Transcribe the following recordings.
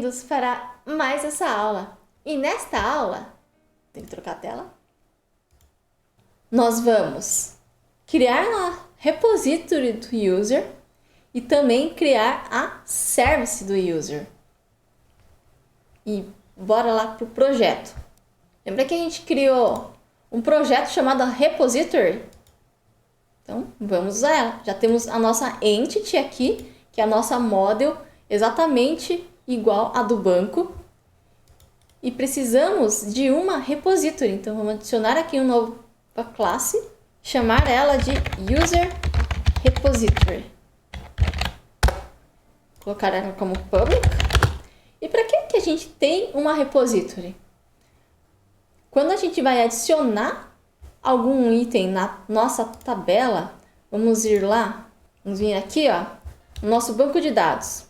bem-vindos para mais essa aula. E nesta aula, tem que trocar a tela, nós vamos criar uma repository do user e também criar a service do user. E bora lá pro projeto. Lembra que a gente criou um projeto chamado repository? Então, vamos usar ela. Já temos a nossa entity aqui, que é a nossa model, exatamente igual a do banco. E precisamos de uma repository. Então, vamos adicionar aqui uma nova classe, chamar ela de user repository. Colocar ela como public. E para que a gente tem uma repository? Quando a gente vai adicionar algum item na nossa tabela, vamos ir lá, vamos vir aqui, ó, no nosso banco de dados.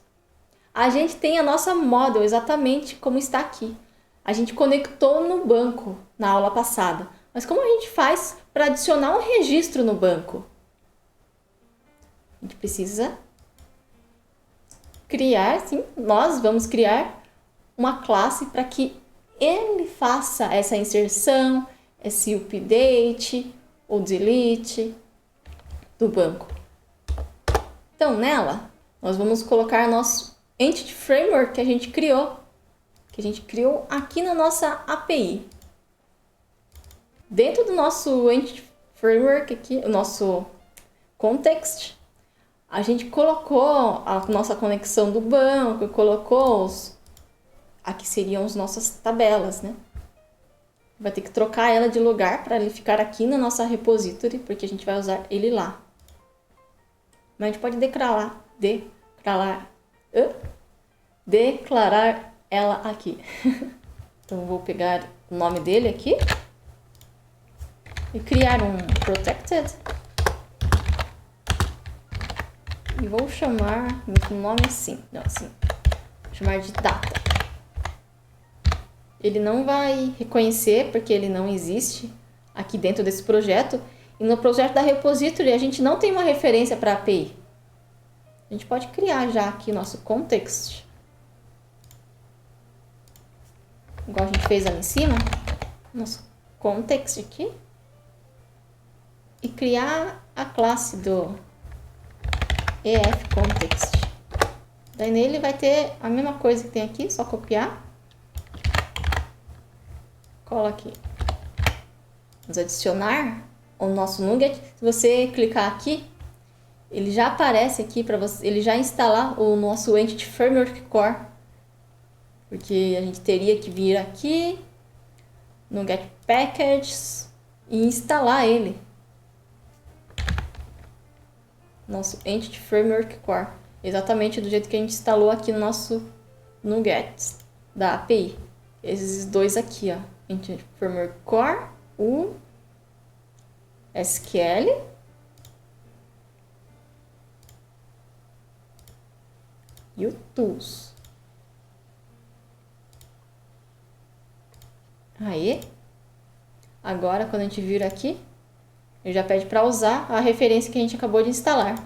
A gente tem a nossa model exatamente como está aqui. A gente conectou no banco na aula passada. Mas como a gente faz para adicionar um registro no banco? A gente precisa criar, sim, nós vamos criar uma classe para que ele faça essa inserção, esse update ou delete do banco. Então, nela, nós vamos colocar nosso Entity Framework que a gente criou aqui na nossa API. Dentro do nosso Entity Framework aqui, o nosso context, a gente colocou a nossa conexão do banco, colocou aqui seriam as nossas tabelas, né? Vai ter que trocar ela de lugar para ele ficar aqui na nossa repository, porque a gente vai usar ele lá. Mas a gente pode declarar ela aqui. Então eu vou pegar o nome dele aqui e criar um protected. E vou chamar o nome assim, não, assim, vou chamar de data. Ele não vai reconhecer porque ele não existe aqui dentro desse projeto. E no projeto da repository a gente não tem uma referência para a API. A gente pode criar já aqui nosso context. Igual a gente fez ali em cima. Nosso context aqui. E criar a classe do EF_context. Daí nele vai ter a mesma coisa que tem aqui, só copiar. Cola aqui. Vamos adicionar o nosso NuGet. Se você clicar aqui, ele já aparece aqui para você, ele já instalar o nosso Entity Framework Core. Porque a gente teria que vir aqui no Get Packages e instalar ele. Nosso Entity Framework Core. Exatamente do jeito que a gente instalou aqui no nosso NuGet da API. Esses dois aqui, ó. Entity Framework Core, o SQL e o Tools. Aí, agora quando a gente vir aqui, ele já pede para usar a referência que a gente acabou de instalar.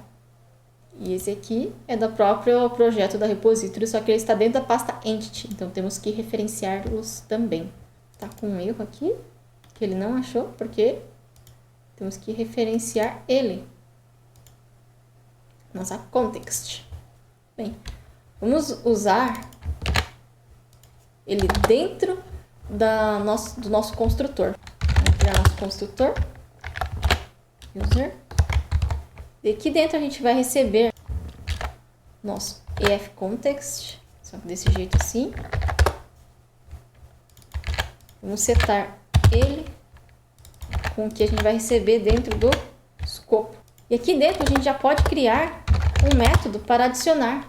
E esse aqui é do próprio projeto da repository, só que ele está dentro da pasta Entity, então temos que referenciá-los também. Tá com um erro aqui, que ele não achou, porque temos que referenciar ele. Nossa context. Bem, vamos usar ele dentro do nosso construtor. Vamos criar nosso construtor. User. E aqui dentro a gente vai receber nosso EF_context, só que desse jeito assim. Vamos setar ele com o que a gente vai receber dentro do escopo. E aqui dentro a gente já pode criar um método para adicionar.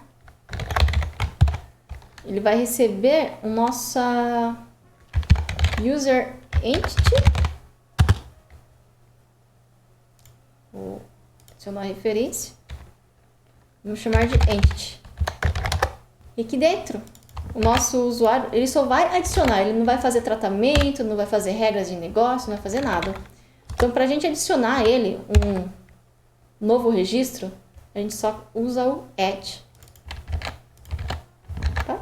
Ele vai receber o nosso user entity. Vou adicionar a referência. Vamos chamar de entity. E aqui dentro o nosso usuário, ele só vai adicionar, ele não vai fazer tratamento, não vai fazer regras de negócio, não vai fazer nada. Então, para a gente adicionar ele, um novo registro, a gente só usa o add. Tá?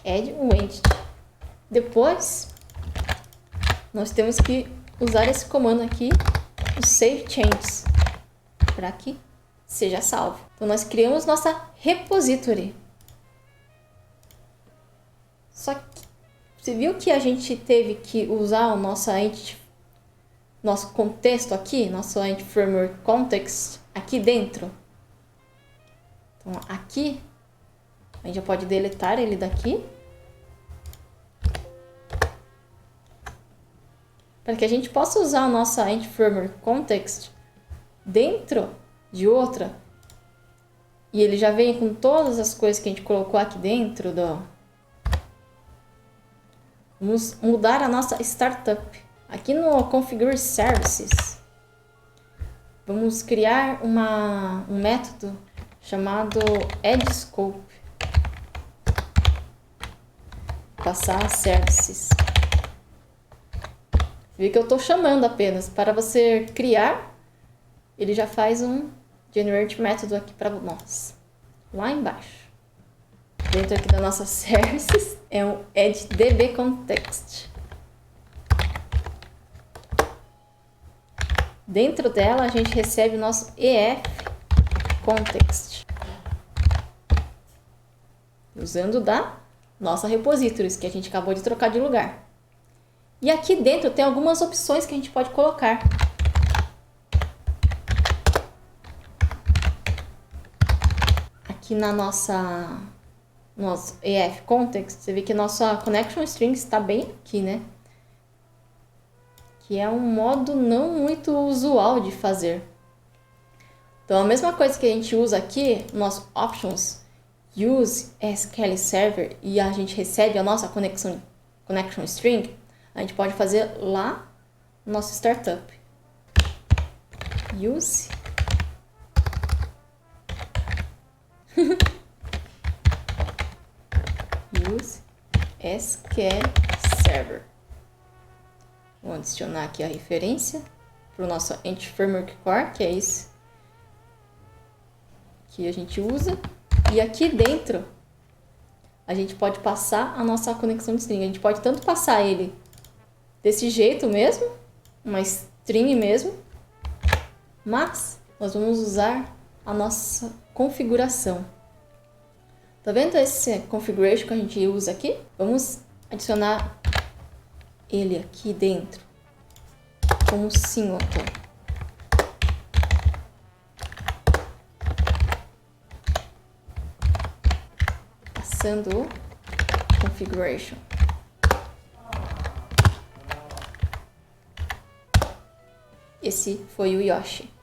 add um entity. Depois, nós temos que usar esse comando aqui, o save changes, para que seja salvo. Então, nós criamos nossa repository. Só que você viu que a gente teve que usar o nosso entity, nosso contexto aqui, nosso entity framework context aqui dentro. Então, aqui a gente já pode deletar ele daqui, para que a gente possa usar o nosso entity framework context dentro de outra, e ele já vem com todas as coisas que a gente colocou aqui dentro do... Vamos mudar a nossa startup. Aqui no Configure Services, vamos criar um método chamado addScope. Passar a services. Você vê que eu estou chamando apenas. Para você criar, ele já faz um generate método aqui para nós. Lá embaixo. Dentro aqui da nossa services é um addDBContext. Dentro dela a gente recebe o nosso EFContext. Usando da nossa repositories, que a gente acabou de trocar de lugar. E aqui dentro tem algumas opções que a gente pode colocar. Aqui na nosso EFContext, você vê que a nossa connection string está bem aqui, né? Que é um modo não muito usual de fazer. Então, a mesma coisa que a gente usa aqui, nosso options, use SQL Server, e a gente recebe a nossa connection string, a gente pode fazer lá no nosso startup. Use use SQL Server. Vou adicionar aqui a referência para o nosso Entity Framework Core, que é isso que a gente usa. E aqui dentro, a gente pode passar a nossa conexão de string. A gente pode tanto passar ele desse jeito mesmo, uma string mesmo, mas nós vamos usar a nossa configuração. Tá vendo esse configuration que a gente usa aqui? Vamos adicionar ele aqui dentro como singleton. Passando o configuration. Esse foi o Yoshi.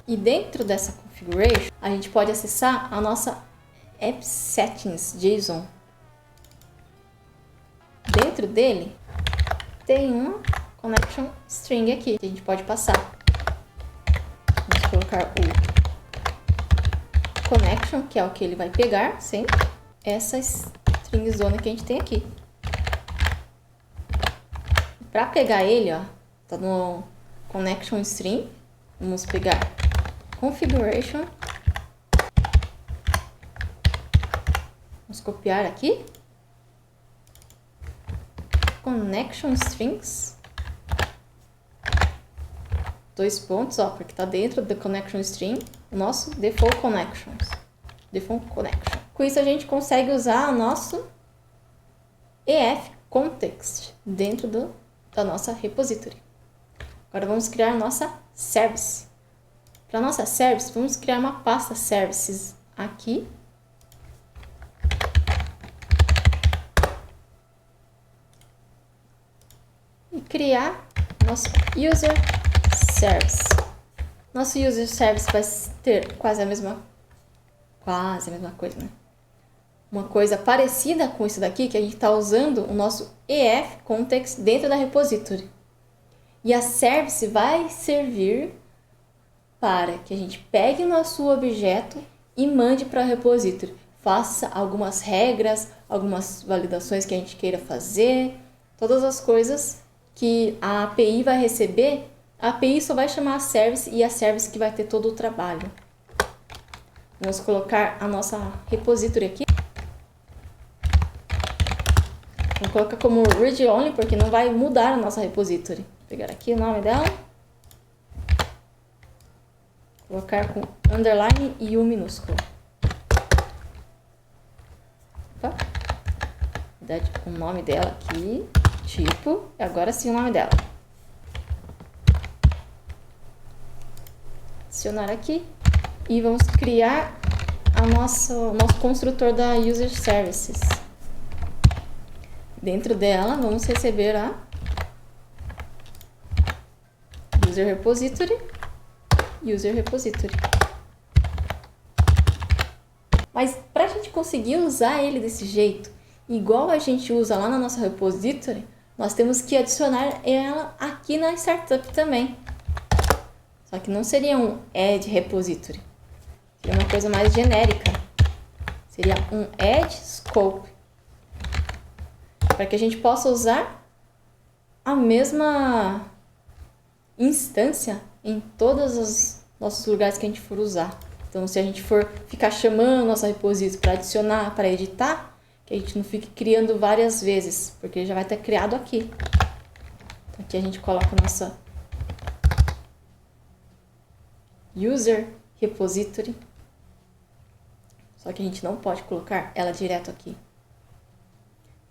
E dentro dessa configuration, a gente pode acessar a nossa app settings JSON. Dentro dele tem uma connection string aqui que a gente pode passar. Vamos colocar o connection, que é o que ele vai pegar sempre, essa string zona que a gente tem aqui. Para pegar ele, ó, tá no connection string. Vamos pegar configuration. Vamos copiar aqui. Connection strings. 2 pontos, ó, porque tá dentro do connection string o nosso default connections. Default connection. Com isso a gente consegue usar o nosso EF context dentro da nossa repository. Agora vamos criar a nossa service. Para nossa service, vamos criar uma pasta services aqui. E criar nosso user service. Nosso user service vai ter quase a mesma coisa, né? Uma coisa parecida com isso daqui, que a gente está usando o nosso EF context dentro da repository. E a service vai servir para que a gente pegue o nosso objeto e mande para a repository. Faça algumas regras, algumas validações que a gente queira fazer, todas as coisas que a API vai receber. A API só vai chamar a service e a service que vai ter todo o trabalho. Vamos colocar a nossa repository aqui. Vou colocar como read only, porque não vai mudar a nossa repository. Vou pegar aqui o nome dela. Colocar com underline e U minúsculo. Opa. Vou dar o nome dela aqui. Tipo. E agora sim o nome dela. Adicionar aqui. E vamos criar o nosso construtor da User Services. Dentro dela, vamos receber a User Repository. User Repository. Mas para a gente conseguir usar ele desse jeito, igual a gente usa lá na nossa repository, nós temos que adicionar ela aqui na startup também. Só que não seria um add repository. Seria uma coisa mais genérica. Seria um add scope. Para que a gente possa usar a mesma instância em todos os nossos lugares que a gente for usar. Então, se a gente for ficar chamando nossa repository para adicionar, para editar, que a gente não fique criando várias vezes, porque já vai estar criado aqui. Então, aqui a gente coloca a nossa User Repository. Só que a gente não pode colocar ela direto aqui.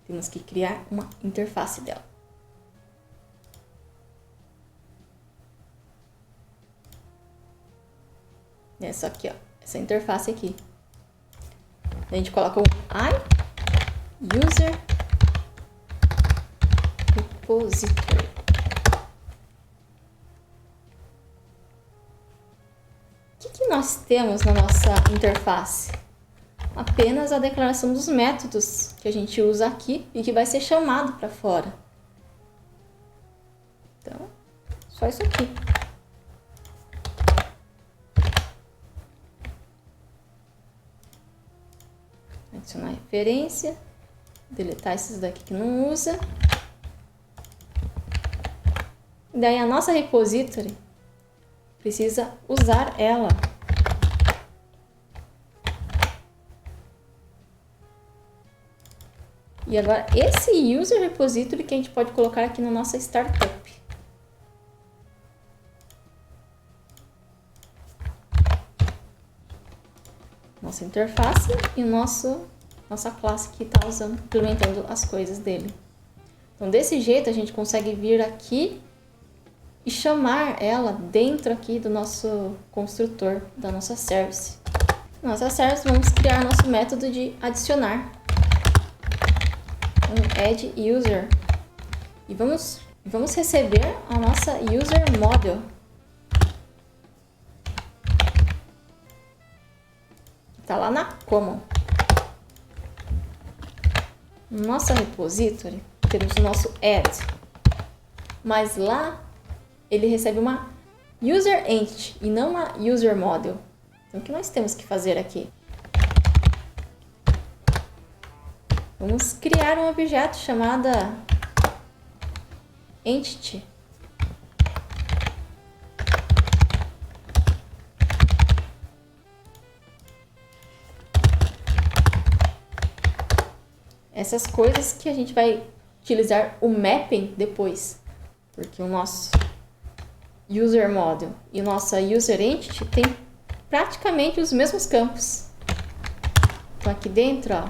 Temos que criar uma interface dela. Essa aqui, ó. Essa interface aqui. A gente coloca o User Repository. O que nós temos na nossa interface? Apenas a declaração dos métodos que a gente usa aqui e que vai ser chamado para fora. Então, só isso aqui. Adicionar referência, deletar esses daqui que não usa. Daí a nossa repository precisa usar ela. E agora esse user repository que a gente pode colocar aqui na nossa startup. Nossa interface e nossa classe que está usando, implementando as coisas dele. Então, desse jeito, a gente consegue vir aqui e chamar ela dentro aqui do nosso construtor, da nossa service. Nossa service, vamos criar nosso método de adicionar um add user. E vamos receber a nossa user model. Está lá na common. Nossa repository, temos o nosso add. Mas lá, ele recebe uma user entity e não uma user model. Então, o que nós temos que fazer aqui? Vamos criar um objeto chamado entity. Essas coisas que a gente vai utilizar o mapping depois, porque o nosso user model e nossa user entity tem praticamente os mesmos campos. Então aqui dentro, ó,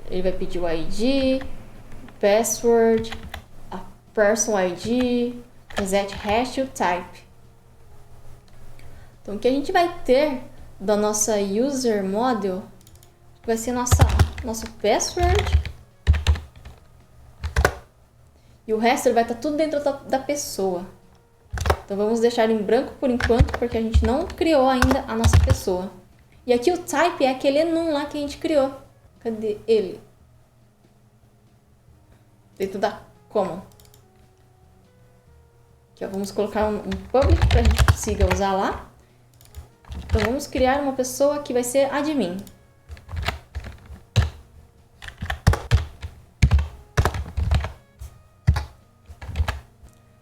ele vai pedir o ID, o password, a person ID, reset hash e o type. Então o que a gente vai ter da nossa user model vai ser nosso password. E o resto vai estar tudo dentro da pessoa. Então vamos deixar em branco por enquanto, porque a gente não criou ainda a nossa pessoa. E aqui o type é aquele enum lá que a gente criou. Cadê ele? Dentro da common. Aqui, ó, vamos colocar um public para a gente consiga usar lá. Então vamos criar uma pessoa que vai ser admin.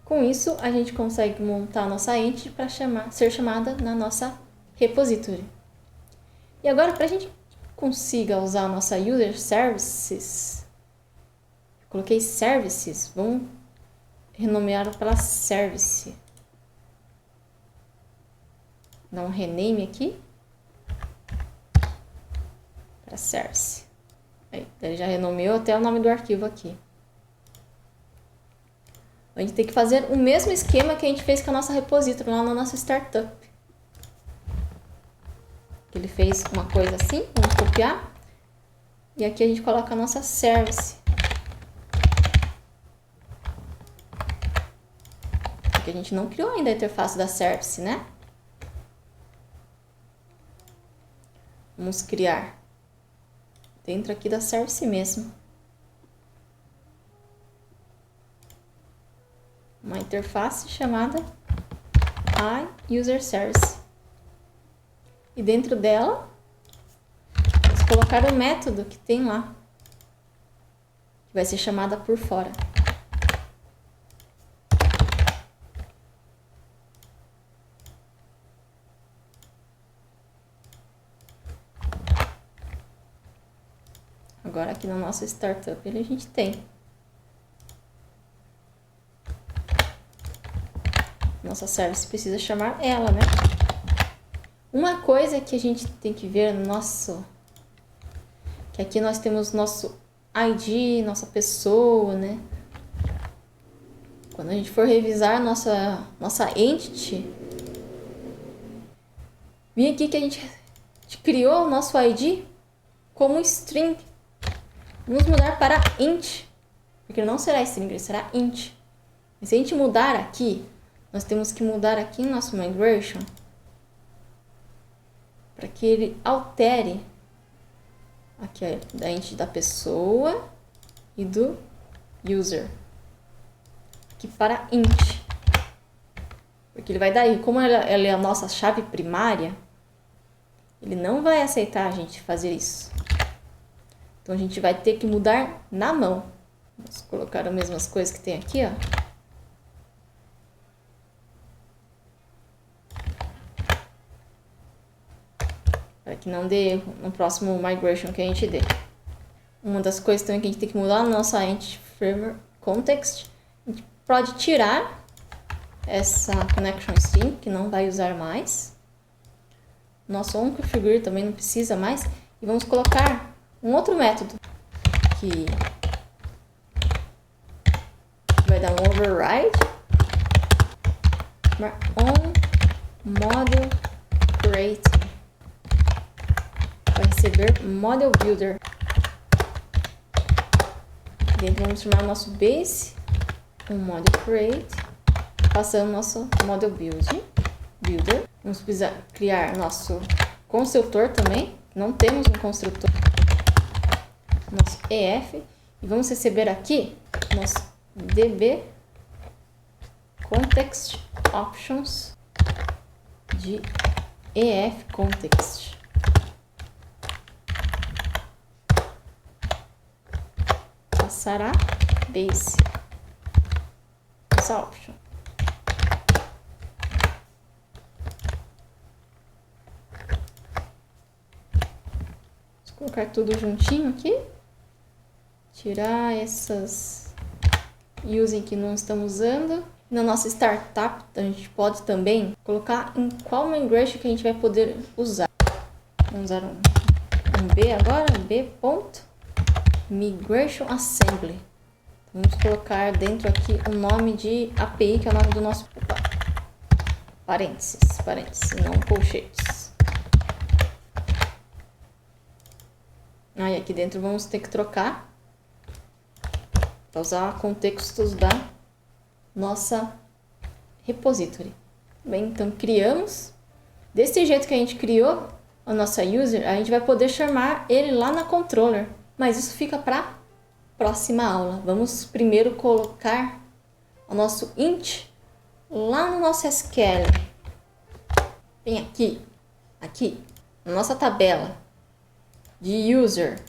Com isso, a gente consegue montar a nossa entity para ser chamada na nossa repository. E agora, para a gente consiga usar a nossa User Services, Coloquei services, vamos renomear para service. Dá um rename aqui para service. Aí, ele já renomeou até o nome do arquivo aqui. A gente tem que fazer o mesmo esquema que a gente fez com a nossa repository lá na nossa startup. Ele fez uma coisa assim, vamos copiar. E aqui a gente coloca a nossa service. Porque a gente não criou ainda a interface da service, né? Vamos criar dentro aqui da service mesmo. Uma interface chamada iUserService. E dentro dela, vamos colocar o método que tem lá, que vai ser chamada por fora. Agora aqui na nossa startup a gente tem. Nossa service precisa chamar ela, né? Uma coisa que a gente tem que ver no nosso... Que aqui nós temos nosso ID, nossa pessoa, né? Quando a gente for revisar nossa entity, vem aqui que a gente criou o nosso ID como string. Vamos mudar para int, porque não será string, ele será int. E se a gente mudar aqui, nós temos que mudar aqui em nosso migration para que ele altere aqui a entity da pessoa e do user aqui para int, porque ele vai dar, como ela é a nossa chave primária, ele não vai aceitar a gente fazer isso. Então a gente vai ter que mudar na mão. Vamos colocar as mesmas coisas que tem aqui, ó. Para que não dê erro no próximo migration que a gente dê. Uma das coisas também que a gente tem que mudar na nossa entity framework context, a gente pode tirar essa connection string, que não vai usar mais. Nosso onConfigure também não precisa mais. E vamos colocar um outro método que vai dar um override on model creating. Vai receber model builder. Dentro vamos chamar o nosso base um model create, passando nosso model builder. Vamos precisar criar nosso construtor também. Não temos um construtor. Nosso EF. E vamos receber aqui nosso DB context options de EF context. Passará base essa option. Vou colocar tudo juntinho aqui. Tirar essas using que não estamos usando. Na nossa startup, a gente pode também colocar em qual migration que a gente vai poder usar. Vamos usar um B agora, B.migration assembly. Vamos colocar dentro aqui o nome de API, que é o nome do nosso... Parênteses, não colchetes. Aí aqui dentro vamos ter que trocar para usar contextos da nossa repository. Bem, então criamos. Desse jeito que a gente criou a nossa user, a gente vai poder chamar ele lá na controller. Mas isso fica para próxima aula. Vamos primeiro colocar o nosso int lá no nosso SQL. Vem aqui, na nossa tabela de user.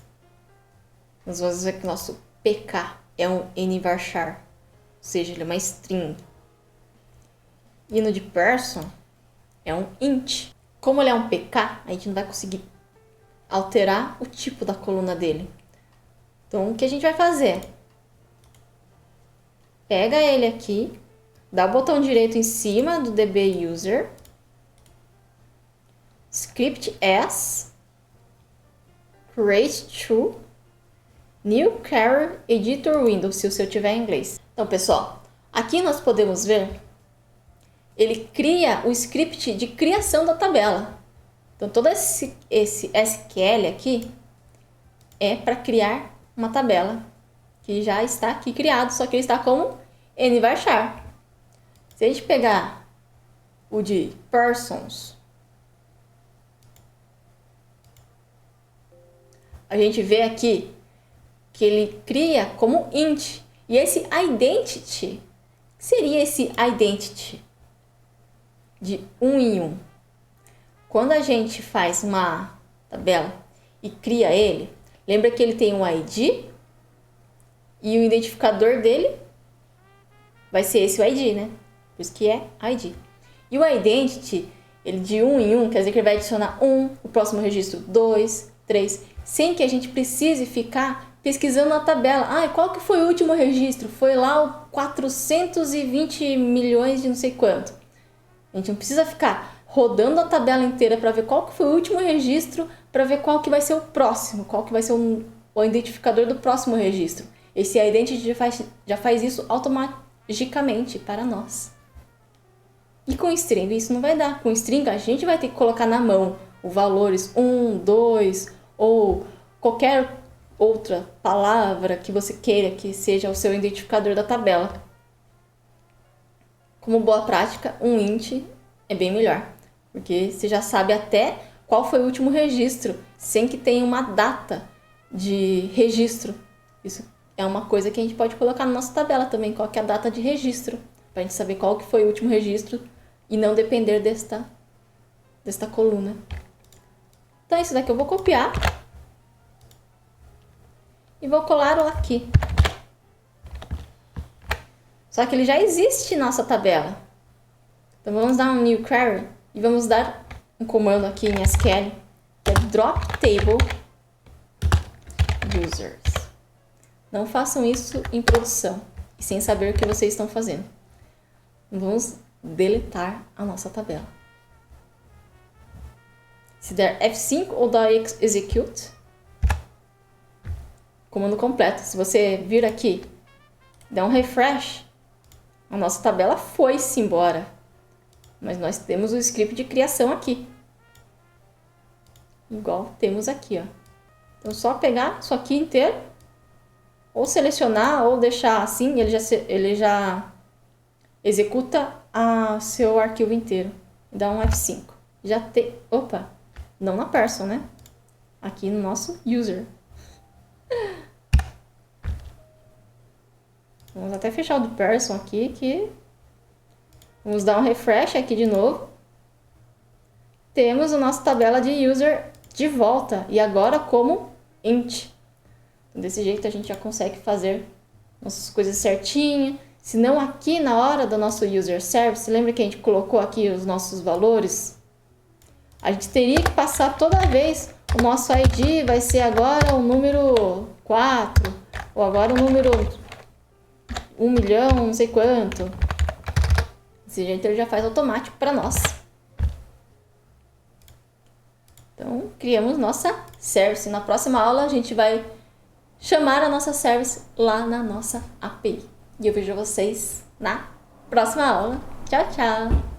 Nós vamos ver que o nosso PK é um nvarchar, ou seja, ele é uma string. E no de person é um int. Como ele é um PK, a gente não vai conseguir alterar o tipo da coluna dele. Então, o que a gente vai fazer? pega ele aqui, dá o botão direito em cima do DB User, Script As, Create to, New Career Editor Window, se o seu tiver em inglês. Então, pessoal, aqui nós podemos ver, ele cria o script de criação da tabela. Então, todo esse SQL aqui é para criar uma tabela que já está aqui criado, só que ele está como nvarchar. Se a gente pegar o de persons, a gente vê aqui que ele cria como int. E esse identity, o que seria esse identity de 1 em 1? Quando a gente faz uma tabela e cria ele, lembra que ele tem um ID e o identificador dele vai ser esse o ID, né? Por isso que é ID. E o identity, ele de 1 em 1, quer dizer que ele vai adicionar 1, o próximo registro 2, 3, sem que a gente precise ficar pesquisando na tabela. Ah, qual que foi o último registro? Foi lá o 420 milhões de não sei quanto. A gente não precisa ficar rodando a tabela inteira para ver qual que foi o último registro, para ver qual que vai ser o próximo, qual que vai ser o identificador do próximo registro. Esse identity já faz isso automaticamente para nós. E com string isso não vai dar. Com string a gente vai ter que colocar na mão os valores 1, 2 ou qualquer outra palavra que você queira que seja o seu identificador da tabela. Como boa prática, um int é bem melhor, porque você já sabe até qual foi o último registro, sem que tenha uma data de registro. Isso é uma coisa que a gente pode colocar na nossa tabela também, qual que é a data de registro, para a gente saber qual que foi o último registro e não depender desta coluna. Então, isso daqui eu vou copiar e vou colar aqui. Só que ele já existe na nossa tabela. Então, vamos dar um new query e vamos dar um comando aqui em SQL, que é drop table users. Não façam isso em produção e sem saber o que vocês estão fazendo. Vamos deletar a nossa tabela. Se der F5 ou dar execute, comando completo. Se você vir aqui, der um refresh, a nossa tabela foi-se embora. Mas nós temos o script de criação aqui. Igual temos aqui, ó. Então, só pegar isso aqui inteiro, ou selecionar, ou deixar assim, ele já executa seu arquivo inteiro. Dá um F5. Já tem... Opa! Não na person, né? Aqui no nosso user. Vamos até fechar o do person aqui, que... Vamos dar um refresh aqui de novo. Temos a nossa tabela de user de volta. E agora como int. Desse jeito a gente já consegue fazer nossas coisas certinho. Se não aqui na hora do nosso user service, lembra que a gente colocou aqui os nossos valores? A gente teria que passar toda vez. O nosso ID vai ser agora o número 4. Ou agora o número 1 milhão, não sei quanto. Desse jeito ele já faz automático para nós. Então, criamos nossa service. Na próxima aula a gente vai chamar a nossa service lá na nossa API. E eu vejo vocês na próxima aula. Tchau, tchau!